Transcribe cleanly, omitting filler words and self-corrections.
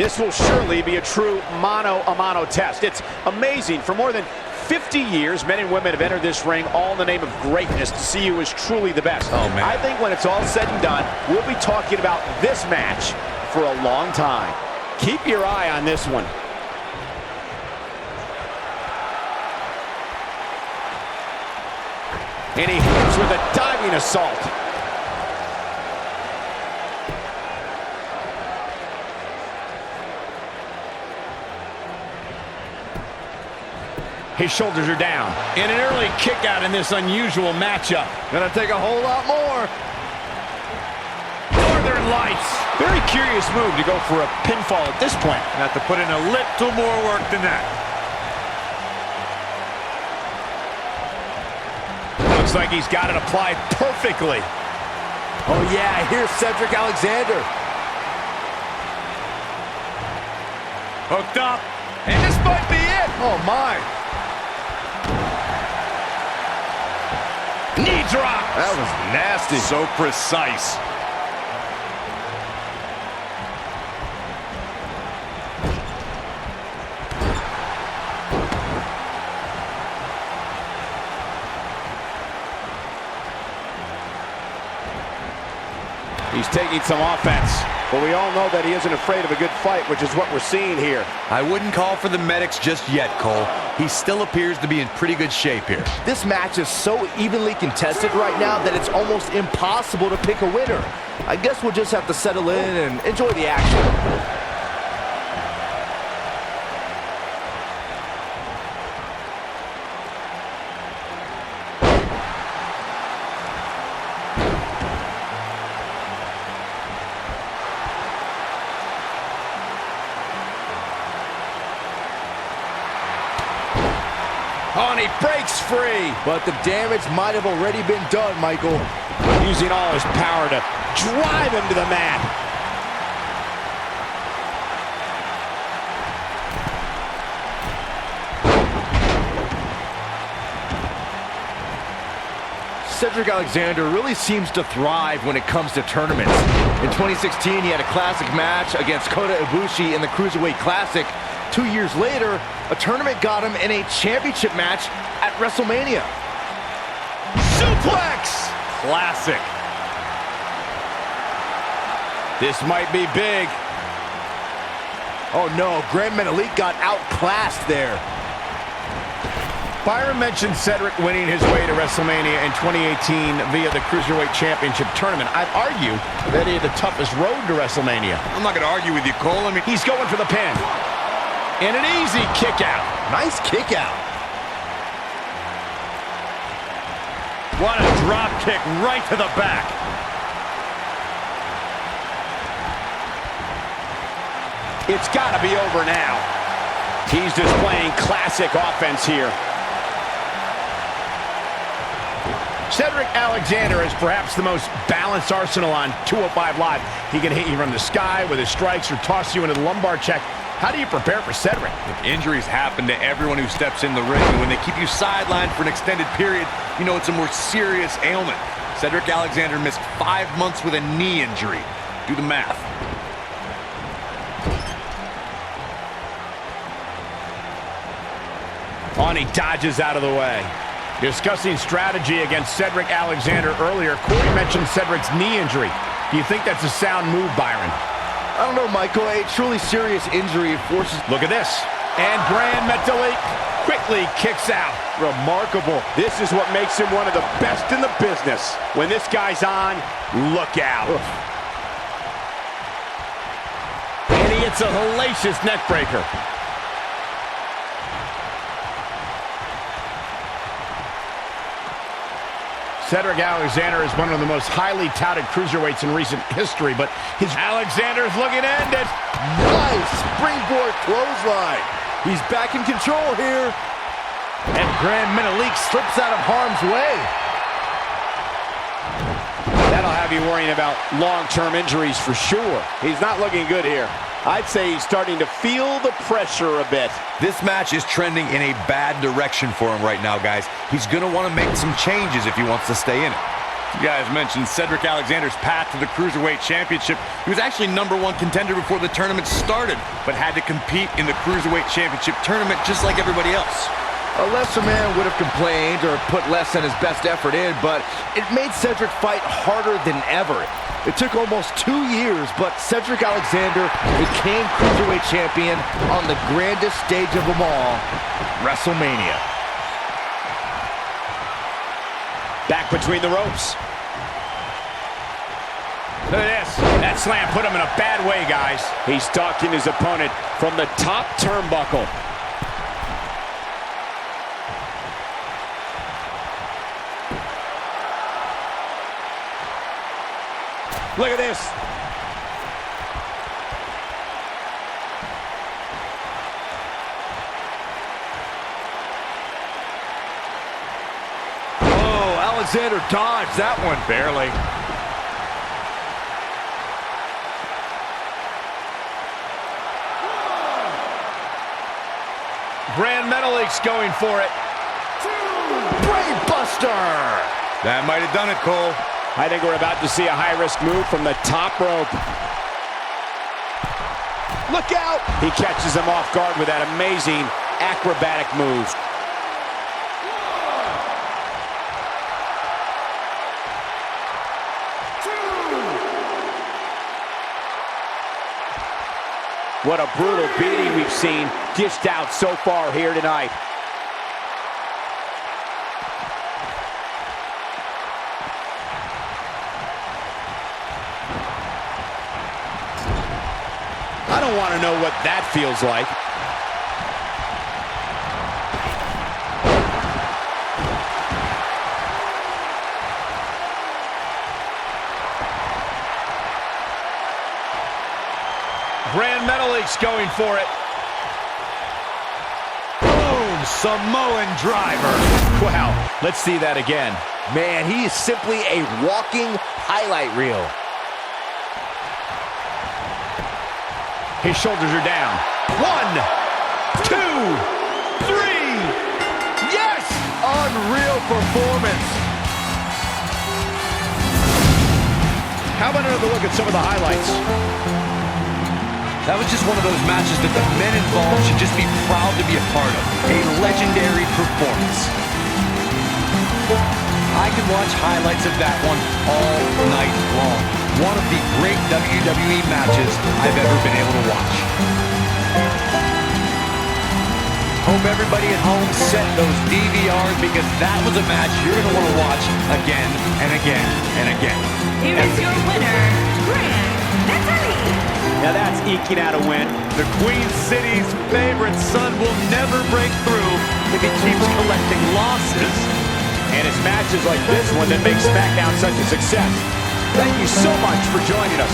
This will surely be a true mano-a-mano test. It's amazing. For more than 50 years, men and women have entered this ring all in the name of greatness to see who is truly the best. Oh, man. I think when it's all said and done, we'll be talking about this match for a long time. Keep your eye on this one. And he hits with a diving assault. His shoulders are down. And an early kick out in this unusual matchup. Gonna take a whole lot more. Northern Lights. Very curious move to go for a pinfall at this point. Have to put in a little more work than that. Looks like he's got it applied perfectly. Oh yeah, here's Cedric Alexander. Hooked up. And this might be it. Oh my. Knee drop. That was nasty. So precise. He's taking some offense, but we all know that he isn't afraid of a good fight, which is what we're seeing here. I wouldn't call for the medics just yet, Cole. He still appears to be in pretty good shape here. This match is so evenly contested right now that it's almost impossible to pick a winner. I guess we'll just have to settle in and enjoy the action. Oh, and he breaks free. But the damage might have already been done, Michael. Using all his power to drive him to the mat. Cedric Alexander really seems to thrive when it comes to tournaments. In 2016, he had a classic match against Kota Ibushi in the Cruiserweight Classic. 2 years later, a tournament got him in a championship match at WrestleMania. Suplex! Classic. This might be big. Oh no, Gran Metalik got outclassed there. Byron mentioned Cedric winning his way to WrestleMania in 2018 via the Cruiserweight Championship Tournament. I'd argue that he had the toughest road to WrestleMania. I'm not going to argue with you, Cole. I mean, He's going for the pin. And an easy kick out. Nice kick out. what a drop kick right to the back. It's got to be over now. He's displaying classic offense here. Cedric Alexander is perhaps the most balanced arsenal on 205 Live. He can hit you from the sky with his strikes or toss you into the lumbar check. How do you prepare for Cedric? Injuries happen to everyone who steps in the ring, and when they keep you sidelined for an extended period, you know it's a more serious ailment. Cedric Alexander missed 5 months with a knee injury. Do the math. On, he dodges out of the way. Discussing strategy against Cedric Alexander earlier, Corey mentioned Cedric's knee injury. Do you think that's a sound move, Byron? I don't know, Michael. A truly serious injury forces... Look at this. And Gran Metalik quickly kicks out. Remarkable. This is what makes him one of the best in the business. When this guy's on, look out. Ugh. And he hits a hellacious neck breaker. Cedric Alexander is one of the most highly touted cruiserweights in recent history, but his Alexander's looking to end it. Nice springboard clothesline. He's back in control here. And Gran Metalik slips out of harm's way. That'll have you worrying about long-term injuries for sure. He's not looking good here. I'd say he's starting to feel the pressure a bit. This match is trending in a bad direction for him right now, guys. He's going to want to make some changes if he wants to stay in it. You guys mentioned Cedric Alexander's path to the Cruiserweight Championship. He was actually #1 contender before the tournament started, but had to compete in the Cruiserweight Championship tournament just like everybody else. A lesser man would have complained or put less than his best effort in, but it made Cedric fight harder than ever. It took almost 2 years, but Cedric Alexander became Cruiserweight Champion on the grandest stage of them all, WrestleMania. Back between the ropes. Look at this. That slam put him in a bad way, guys. He's stalking his opponent from the top turnbuckle. Look at this. Alexander dodged that one barely. Gran Metalik's going for it. Brain buster. That might have done it, Cole. I think we're about to see a high-risk move from the top rope. Look out! He catches him off guard with that amazing acrobatic move. What a brutal beating we've seen dished out so far here tonight. I don't want to know what that feels like. Gran Metalik's going for it. Boom! Samoan driver. Wow, let's see that again. Man, he is simply a walking highlight reel. His shoulders are down. 1, 2, 3. Yes! Unreal performance. How about another look at some of the highlights? That was just one of those matches that the men involved should just be proud to be a part of. A legendary performance. I could watch highlights of that one all night long. One of the great WWE matches I've ever been able to watch. Hope everybody at home set those DVRs because that was a match you're going to want to watch again and again and again. Here is your winner, Gran Metalik. Now that's eking out a win. The Queen City's favorite son will never break through if he keeps collecting losses. And it's matches like this one that make SmackDown such a success. Thank you so much for joining us.